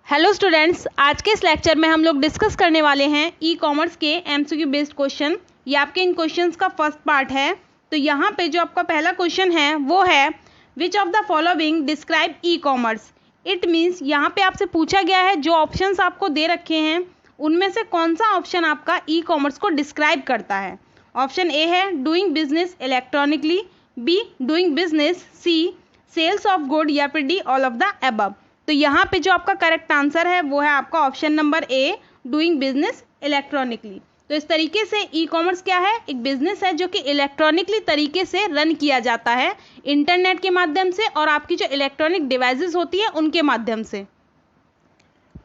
Hello students, आज के इस लेक्चर में हम लोग डिस्कस करने वाले हैं ई कॉमर्स के एमसीक्यू बेस्ड क्वेश्चन। ये आपके इन क्वेश्चंस का फर्स्ट पार्ट है। तो यहाँ पे जो आपका पहला क्वेश्चन है वो है which of the following describe e commerce. It means यहाँ पे आपसे पूछा गया है जो ऑप्शंस आपको दे रखे हैं उनमें से कौन सा ऑप्शन आपका ई कॉमर्स को डिस्क्राइब करता है। ऑप्शन ए है doing business electronically, B doing business, C sales of good या फिर D all of the above. तो यहाँ पे जो आपका करेक्ट आंसर है वो है आपका ऑप्शन नंबर ए डूइंग बिजनेस इलेक्ट्रॉनिकली। तो इस तरीके से ई कॉमर्स क्या है, एक बिजनेस है जो कि इलेक्ट्रॉनिकली तरीके से रन किया जाता है इंटरनेट के माध्यम से और आपकी जो इलेक्ट्रॉनिक डिवाइसेस होती है उनके माध्यम से।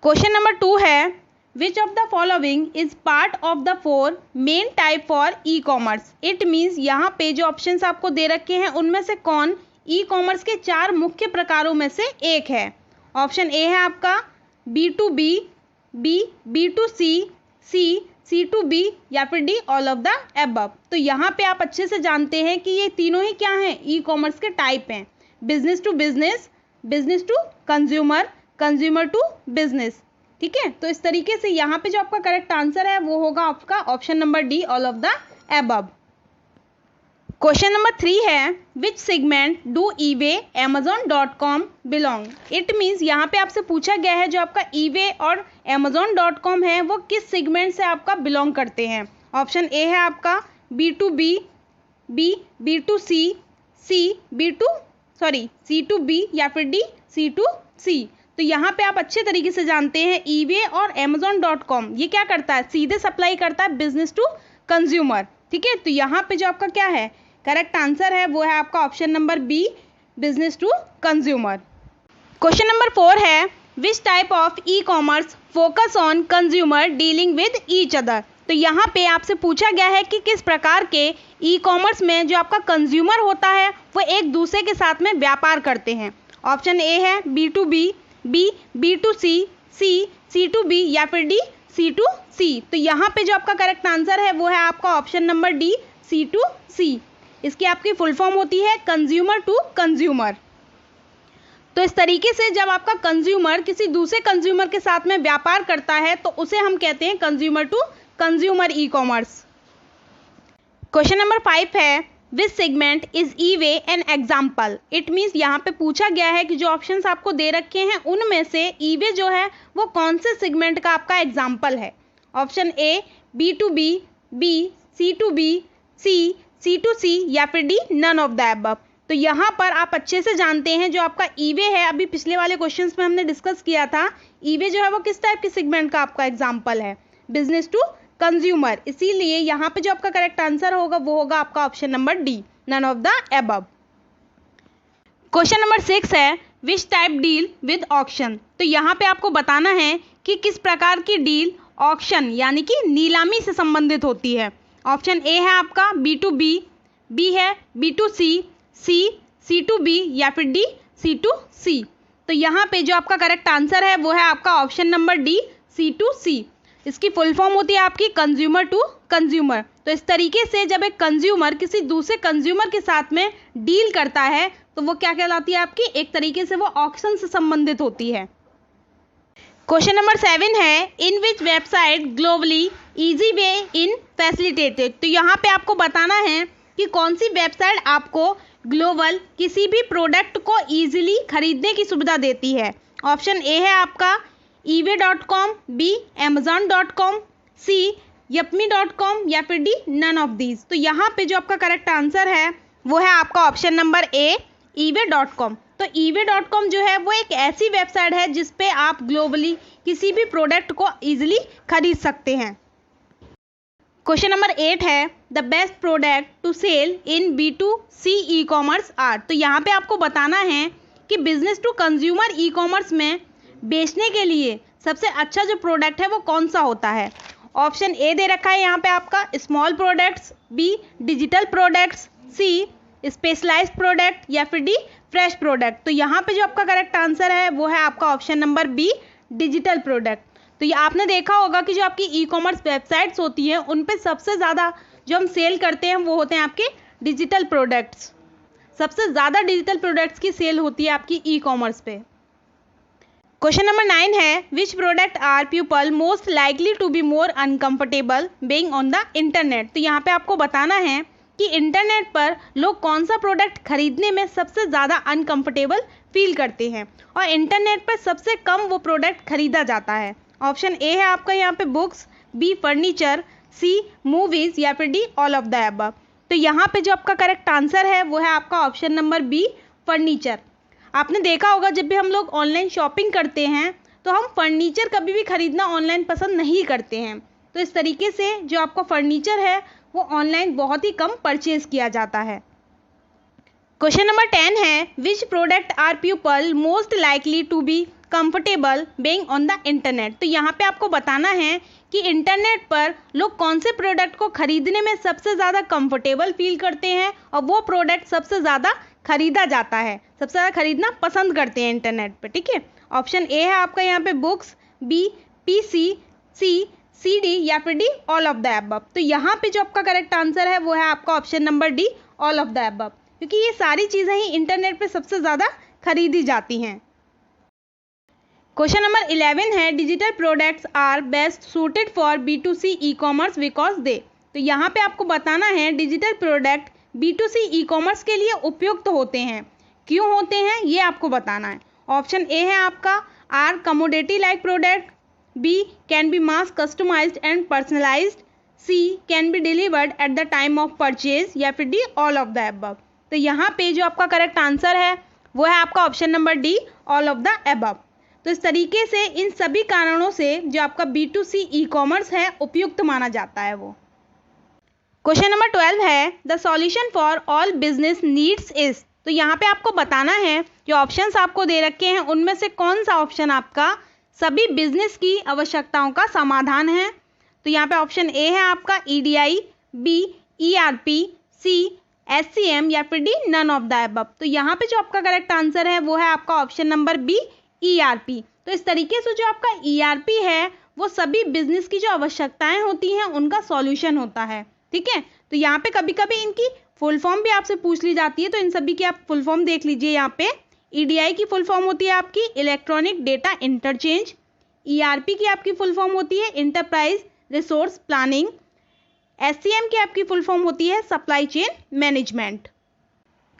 क्वेश्चन नंबर 2 है which of the following is part of the 4 main type for e commerce. It means यहाँ पे जो ऑप्शंस आपको दे रखे हैं उनमें से कौन ई कॉमर्स के 4 मुख्य प्रकारों में से एक है। ऑप्शन ए है आपका B2B, बी B2C, C2B या फिर D all of the above. तो यहाँ पे आप अच्छे से जानते हैं कि ये तीनों ही क्या हैं, ई कॉमर्स के टाइप हैं। Business to business, business to consumer, consumer to business. ठीक है, तो इस तरीके से यहाँ पे जो आपका करेक्ट आंसर है वो होगा आपका option number D all of the above. Question number 3 है which segment do eBay amazon.com belong. It means यहाँ पे आपसे पूछा गया है जो आपका ईबे और amazon.com है वो किस सेगमेंट से आपका बिलोंग करते हैं। ऑप्शन ए है आपका B2B, बी B2C, C2B या फिर डी C2C। तो यहाँ पे आप अच्छे तरीके से जानते हैं ईबे और amazon.com ये क्या करता है, सीधे सप्लाई करता है बिजनेस टू कंज्यूमर। ठीक है, तो यहाँ पे जो आपका क्या है करेक्ट आंसर है वो है आपका option number B business to consumer. Question number 4 है which type of e commerce focus on consumer dealing with each other. तो यहाँ पे आपसे पूछा गया है कि किस प्रकार के ई कॉमर्स में जो आपका कंज्यूमर होता है वो एक दूसरे के साथ में व्यापार करते हैं। ऑप्शन ए है B2B, बी B2C, C2B या फिर डी C2C। तो यहाँ पे जो आपका करेक्ट आंसर है वो है आपका ऑप्शन नंबर डी C2C। इसकी आपकी फुल फॉर्म होती है कंज्यूमर टू कंज्यूमर। तो इस तरीके से जब आपका कंज्यूमर किसी दूसरे कंज्यूमर के साथ में व्यापार करता है तो उसे हम कहते हैं consumer to consumer e commerce. Question number 5 है which segment is eBay an example. It means यहाँ पे पूछा गया है कि जो ऑप्शंस आपको दे रखे हैं उनमें से ईबे जो है वो कौन से सेगमेंट का आपका एग्जाम्पल है। ऑप्शन ए B2B, बी C2B, C2C या फिर D none of the above. तो यहाँ पर आप अच्छे से जानते हैं जो आपका ईबे है, अभी पिछले वाले क्वेश्चंस में हमने डिस्कस किया था, ईबे जो है वो किस टाइप के सेगमेंट का आपका एग्जाम्पल है, बिजनेस टू कंज्यूमर। इसीलिए यहाँ पे जो आपका करेक्ट आंसर होगा वो होगा आपका option number D none of the above. Question number 6 है which type deal with auction. तो यहाँ पे आपको बताना है कि किस प्रकार की डील ऑक्शन यानी कि नीलामी से संबंधित होती है। ऑप्शन ए है आपका B2B, बी है B2C, C2B या फिर डी C2C। तो यहाँ पे जो आपका करेक्ट आंसर है वो है आपका ऑप्शन नंबर डी C2C। इसकी फुल फॉर्म होती है आपकी कंज्यूमर टू कंज्यूमर। तो इस तरीके से जब एक कंज्यूमर किसी दूसरे कंज्यूमर के साथ में डील करता है तो वो क्या कहलाती है आपकी, एक तरीके से वो ऑक्शन से संबंधित होती है। क्वेश्चन नंबर 7 है इन विच वेबसाइट ग्लोबली इजी वे इन फैसिलिटेटेड। तो यहाँ पे आपको बताना है कि कौन सी वेबसाइट आपको ग्लोबल किसी भी प्रोडक्ट को इजीली खरीदने की सुविधा देती है। ऑप्शन ए है आपका ebay.com, बी amazon.com, सी yepme.com या फिर डी नन ऑफ दीज। तो यहाँ पे जो आपका करेक्ट आंसर है वो है आपका ऑप्शन नंबर ए ebay.com। तो ebay.com जो है वो एक ऐसी वेबसाइट है जिस पे आप ग्लोबली किसी भी प्रोडक्ट को इजीली खरीद सकते हैं। क्वेश्चन नंबर 8 है the best product to sell in B2C e commerce are. तो यहाँ पे आपको बताना है कि business to consumer e commerce में बेचने के लिए सबसे अच्छा जो प्रोडक्ट है वो कौन सा होता है। ऑप्शन ए दे रखा है यहाँ पे आपका small products, B digital products, C specialised product या फिर डी फ्रेश प्रोडक्ट। तो यहाँ पे जो आपका करेक्ट आंसर है वो है आपका option number B digital product. तो ये आपने देखा होगा कि जो आपकी ई कॉमर्स वेबसाइट्स होती हैं उन पे सबसे ज़्यादा जो हम सेल करते हैं वो होते हैं आपके डिजिटल प्रोडक्ट्स। सबसे ज़्यादा डिजिटल प्रोडक्ट्स की सेल होती है आपकी ई कॉमर्स पे। क्वेश्चन नंबर 9 है which product are people most likely to be more uncomfortable being on the internet. तो यहाँ पे आपको बताना है कि इंटरनेट पर लोग कौन सा प्रोडक्ट खरीदने में सबसे ज़्यादा अनकंफर्टेबल फील करते हैं और इंटरनेट पर सबसे कम वो प्रोडक्ट खरीदा जाता है। ऑप्शन ए है आपका यहाँ पे बुक्स, बी फर्नीचर, सी मूवीज़ या फिर D all of the above. तो यहाँ पे जो आपका करेक्ट आंसर है वो है आपका ऑप्शन नंबर बी फर्नीचर। आपने देखा होगा जब भी हम लोग ऑनलाइन शॉपिंग करते हैं तो हम फर्नीचर कभी भी खरीदना ऑनलाइन पसंद नहीं करते हैं। तो इस तरीके से जो आपका फर्नीचर है वो ऑनलाइन बहुत ही कम परचेज किया जाता है। क्वेश्चन नंबर 10 है which product are people most likely to be comfortable being on the internet. तो यहाँ पे आपको बताना है कि इंटरनेट पर लोग कौन से प्रोडक्ट को खरीदने में सबसे ज़्यादा कंफर्टेबल फील करते हैं और वो प्रोडक्ट सबसे ज़्यादा खरीदा जाता है, सबसे ज़्यादा खरीदना पसंद करते हैं इंटरनेट पर। ठीक है, ऑप्शन ए है आपका यहाँ पे बुक्स, बी पीसी, सी सीडी या फिर D all of the above. तो यहाँ पे जो आपका करेक्ट आंसर है वो है आपका option number D all of the above, क्योंकि ये सारी चीज़ें ही इंटरनेट पे सबसे ज़्यादा खरीदी जाती हैं। क्वेश्चन नंबर 11 है digital products are best suited for B2C e commerce because they. तो यहाँ पे आपको बताना है digital product B2C e commerce के लिए उपयुक्त होते हैं, क्यों होते हैं ये आपको बताना है। ऑप्शन ए है आपका are commodity like product, B can be mass customized and personalized, C can be delivered at the time of purchase या फिर D all of the above. तो यहाँ पे जो आपका करेक्ट आंसर है वो है आपका option number D all of the above. तो इस तरीके से इन सभी कारणों से जो आपका B2C ई कॉमर्स है उपयुक्त माना जाता है वो। क्वेश्चन नंबर 12 है the solution for all business needs is. तो यहाँ पे आपको बताना है जो ऑप्शंस आपको दे रखे हैं उनमें से कौन सा ऑप्शन आपका सभी बिजनेस की आवश्यकताओं का समाधान है। तो यहाँ पे ऑप्शन ए है आपका EDI, B ERP, C SCM या फिर D none of the above. तो यहाँ पे जो आपका करेक्ट आंसर है वो है आपका ऑप्शन नंबर बी ERP। तो इस तरीके से जो आपका ERP है वो सभी बिजनेस की जो आवश्यकताएं होती हैं उनका सॉल्यूशन होता है। ठीक है, तो यहाँ पे कभी कभी इनकी फुल फॉर्म भी आपसे पूछ ली जाती है, तो इन सभी की आप फुल फॉर्म देख लीजिए। यहाँ पे EDI की फुल फॉर्म होती है आपकी इलेक्ट्रॉनिक डेटा इंटरचेंज, ERP की आपकी फुल फॉर्म होती है इंटरप्राइज रिसोर्स प्लानिंग, SCM की आपकी फुल फॉर्म होती है supply chain management.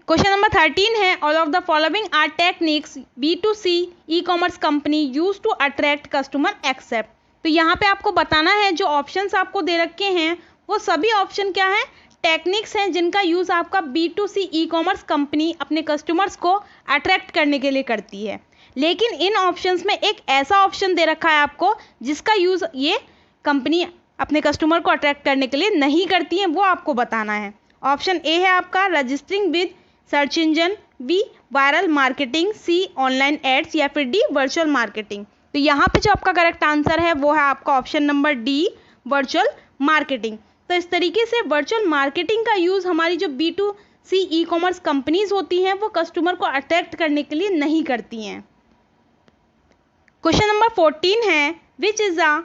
Question number 13 है all of the following are techniques B2C e commerce company use to attract customer except. तो यहाँ पे आपको बताना है जो ऑप्शंस आपको दे रखे हैं वो सभी ऑप्शन क्या है, टेक्निक्स हैं जिनका यूज़ आपका B2C ई कॉमर्स कंपनी अपने कस्टमर्स को अट्रैक्ट करने के लिए करती है। लेकिन इन ऑप्शंस में एक ऐसा ऑप्शन दे रखा है आपको जिसका यूज़ ये कंपनी अपने कस्टमर को अट्रैक्ट करने के लिए नहीं करती है, वो आपको बताना है। ऑप्शन ए है आपका registering with search engine, B viral marketing, C online ads या फिर डी वर्चुअल मार्केटिंग। तो यहाँ पे जो आपका करेक्ट आंसर है वो है आपका option number D virtual marketing. तो इस तरीके से वर्चुअल मार्केटिंग का यूज़ हमारी जो B2C ई कॉमर्स कंपनीज होती हैं वो कस्टमर को अट्रैक्ट करने के लिए नहीं करती हैं। क्वेश्चन नंबर 14 है which is a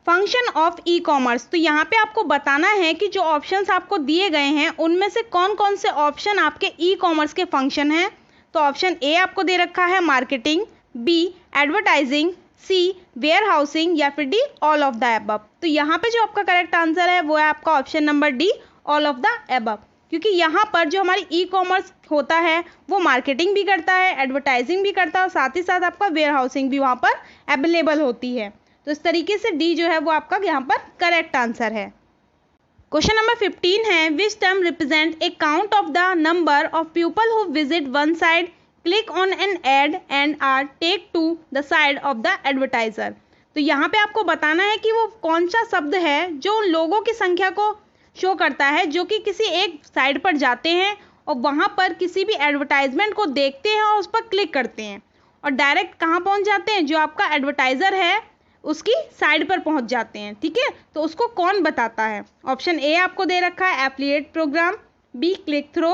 function of e commerce. तो यहाँ पे आपको बताना है कि जो ऑप्शंस आपको दिए गए हैं उनमें से कौन कौन से ऑप्शन आपके ई कॉमर्स के फंक्शन हैं। तो ऑप्शन ए आपको दे रखा है marketing, B advertising, C warehousing या फिर D all of the above. तो यहाँ पे जो आपका करेक्ट आंसर है वो है आपका option number D all of the above, क्योंकि यहाँ पर जो हमारी ई कॉमर्स होता है वो मार्केटिंग भी करता है, एडवर्टाइजिंग भी करता है और साथ ही साथ आपका वेयर हाउसिंग भी वहाँ पर अवेलेबल होती है। तो इस तरीके से डी जो है वो आपका यहाँ पर करेक्ट आंसर है। क्वेश्चन नंबर 15 है which term represent a count of the number of people who visit one site, click on an ad and are take to the site of the advertiser. तो यहाँ पे आपको बताना है कि वो कौन सा शब्द है जो उन लोगों की संख्या को शो करता है जो कि किसी एक साइड पर जाते हैं और वहाँ पर किसी भी एडवर्टाइजमेंट को देखते हैं और उस पर क्लिक करते हैं और डायरेक्ट कहाँ पहुँच जाते हैं, जो आपका एडवर्टाइज़र है उसकी साइड पर पहुंच जाते हैं। ठीक है, तो उसको कौन बताता है। ऑप्शन ए आपको दे रखा है affiliate programme, B click through,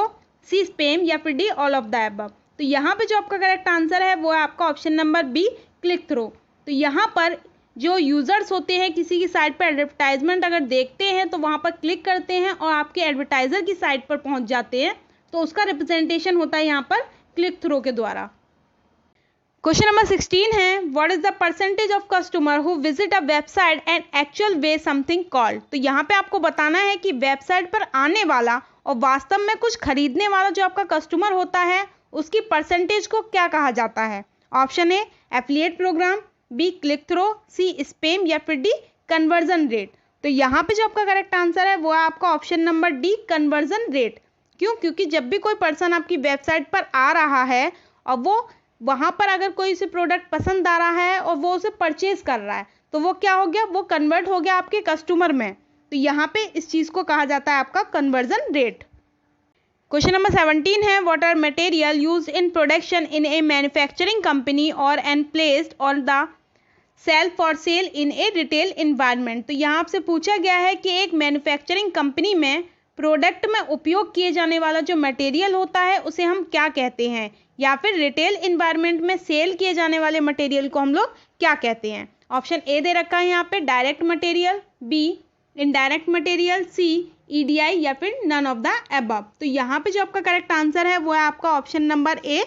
C spam या फिर D all of the above. तो यहाँ पे जो आपका करेक्ट आंसर है वो है आपका option number B click through. तो यहाँ पर जो यूज़र्स होते हैं किसी की साइट पर एडवर्टाइजमेंट अगर देखते हैं तो वहाँ पर क्लिक करते हैं और आपके एडवर्टाइज़र की साइट पर पहुँच जाते हैं, तो उसका रिप्रेजेंटेशन होता है यहाँ पर क्लिक थ्रो के द्वारा। क्वेश्चन नंबर 16 है, what is the percentage of customer who visit a website and actual way something called. तो यहाँ पे आपको बताना है कि वेबसाइट पर आने वाला और वास्तव में कुछ खरीदने वाला जो आपका कस्टमर होता है उसकी परसेंटेज को क्या कहा जाता है। Option A affiliate programme, B click through, C spam या फिर डी कन्वर्जन रेट। तो यहाँ पे जो आपका करेक्ट आंसर है वो है आपका option number D conversion rate. क्यों? क्योंकि जब भी कोई पर्सन आपकी वेबसाइट पर आ रहा है और वो वहाँ पर अगर कोई उसे प्रोडक्ट पसंद आ रहा है और वो उसे परचेज कर रहा है तो वो क्या हो गया, वो कन्वर्ट हो गया आपके कस्टमर में। तो यहाँ पे इस चीज़ को कहा जाता है आपका कन्वर्जन रेट। क्वेश्चन नंबर 17 है, what are material used in production in a manufacturing company और and placed on the sale for sale in a retail environment. तो यहाँ आपसे पूछा गया है कि एक मैन्युफैक्चरिंग कंपनी में प्रोडक्ट में उपयोग किए जाने वाला जो मटेरियल होता है उसे हम क्या कहते हैं, या फिर रिटेल इन्वायरमेंट में सेल किए जाने वाले मटेरियल को हम लोग क्या कहते हैं। ऑप्शन ए दे रखा है यहाँ पे direct material, B indirect material, C EDI या फिर नन ऑफ द अबव। तो यहाँ पे जो आपका करेक्ट आंसर है वो है आपका option number A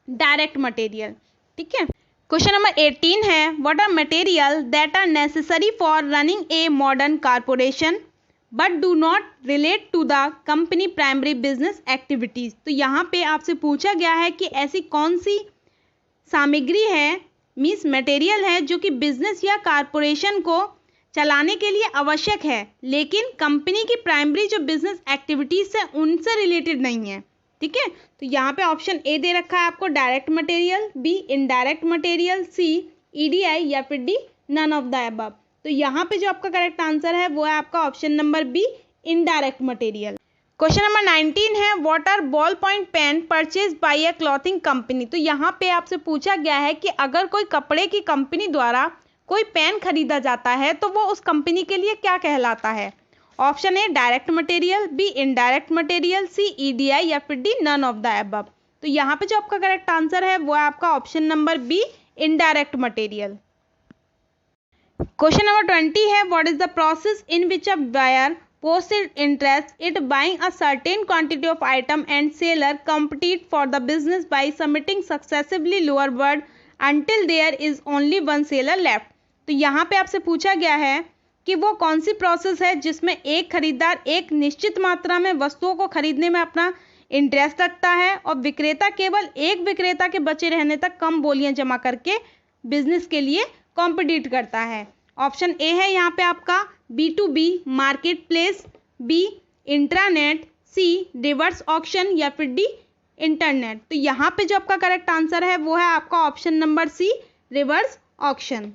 direct material. ठीक है। क्वेश्चन नंबर 18 है, what are material that are necessary for running a modern corporation but do not relate to the company primary business activities. तो यहाँ पे आपसे पूछा गया है कि ऐसी कौन सी सामग्री है, मीन्स मटेरियल है, जो कि बिजनेस या कारपोरेशन को चलाने के लिए आवश्यक है लेकिन कंपनी की प्राइमरी जो बिजनेस एक्टिविटीज़ है उनसे रिलेटेड नहीं है। ठीक है। तो यहाँ पे ऑप्शन ए दे रखा है आपको direct material, B indirect material, C EDI या फिर D none of the above. तो यहाँ पे जो आपका करेक्ट आंसर है वो है आपका option number B indirect material. Question number 19 है, what are ball point pen purchase by a clothing company. तो यहाँ पे आपसे पूछा गया है कि अगर कोई कपड़े की कंपनी द्वारा कोई पेन खरीदा जाता है तो वो उस कंपनी के लिए क्या कहलाता है। Option A direct material, B indirect material, C EDI या फिर D none of the above. तो यहाँ पे जो आपका करेक्ट आंसर है वो है आपका option number B indirect material. Question number 20 है, what is the process in which a buyer posted interest it buying a certain quantity of item and seller compete for the business by submitting successively lower bid until there is only one seller left। तो यहाँ पे आपसे पूछा गया है कि वो कौन सी प्रोसेस है जिसमें एक खरीदार एक निश्चित मात्रा में वस्तुओं को खरीदने में अपना इंटरेस्ट रखता है और विक्रेता केवल एक विक्रेता के बचे रहने तक कम बोलियां जमा करके बिजनेस के लिए कॉम्पिटिट करता है। ऑप्शन ए है यहाँ पे आपका B2B marketplace, B intranet, C reverse auction या फिर डी इंटरनेट। तो यहाँ पे जो आपका करेक्ट आंसर है वो है आपका option number C reverse auction.